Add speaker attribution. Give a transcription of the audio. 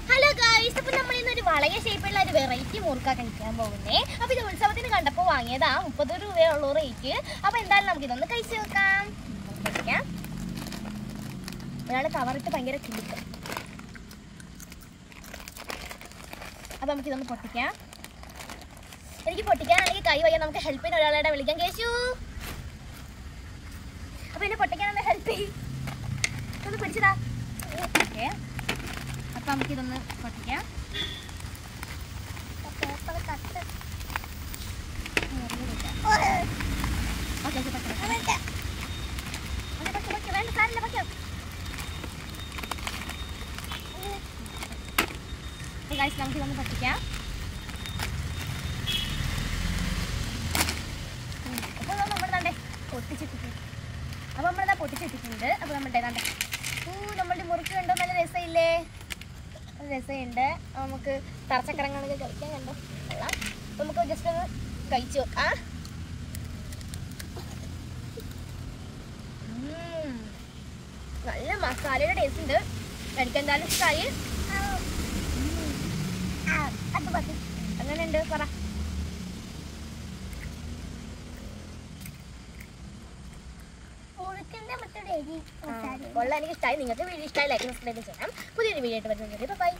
Speaker 1: Hello guys, അപ്പോൾ നമ്മൾ ഇന്നൊരു വളയ ഷേപ്പുള്ള ഒരു വെറൈറ്റി മുറുക്ക കഴിക്കാൻ പോകുന്നേ. അപ്പോൾ ഇത് ഉത്സവത്തിന് കണ്ടപ്പോൾ വാങ്ങിയതാ. 30 രൂപയുള്ളൂ റേറ്റ്. അപ്പോൾ എന്തായാലും നമുക്ക് ഇതൊന്ന് കഴിച്ച് നോക്കാം. ഒരാൾ കവറിട്ട് ഭയങ്കര കിളിക്കും. അപ്പോൾ നമുക്കിതൊന്ന് പൊട്ടിക്കാം. എനിക്ക് പൊട്ടിക്കാനാണെങ്കിൽ കൈ വയ്യാൻ നമുക്ക് ഹെൽപ്പ് ചെയ്യാൻ ഒരാളെ വിളിക്കാം. കേശു, അപ്പോൾ എന്നെ പൊട്ടിക്കാനൊന്ന് ഹെൽപ്പ് ചെയ്യും. ഒന്ന് പിടിച്ചതാ. ഓക്കെ, അപ്പോൾ നമുക്കിതൊന്ന് പൊട്ടിക്കാം. നമുക്കിതൊന്ന് പൊട്ടിക്കാം. അപ്പോൾ നമ്മൾ തന്നെ പൊട്ടിച്ചിട്ടിട്ടുണ്ട്. അപ്പോൾ നമ്മളിതാ പൊട്ടിച്ചിട്ടിട്ടുണ്ട്. അപ്പോൾ നമ്മുടെ നമ്മളുടെ മുറുക്ക് കണ്ടോ, നല്ല രസമില്ലേ? നല്ല രസമുണ്ട്. നമുക്ക് തറച്ചക്കരങ്ങളൊക്കെ കഴിക്കാൻ കണ്ടോ കൊള്ളാം. നമുക്ക് ജസ്റ്റ് ഒന്ന് കഴിച്ചു നോക്കാം. നല്ല മസാലയുടെ ടേസ്റ്റ് ഉണ്ട്. കഴിക്കാൻ എന്തായാലും ഇഷ്ടമായി. അങ്ങനെയുണ്ട് പറ. കൊള്ളാം, എനിക്ക് ഇഷ്ടമായി. നിങ്ങൾക്ക് വീഡിയോ ഇഷ്ടമായി ലൈക്ക് സബ്സ്ക്രൈബ് ചെയ്യാം. പുതിയൊരു വീഡിയോ ആയിട്ട് വരുന്നത്. ബൈ.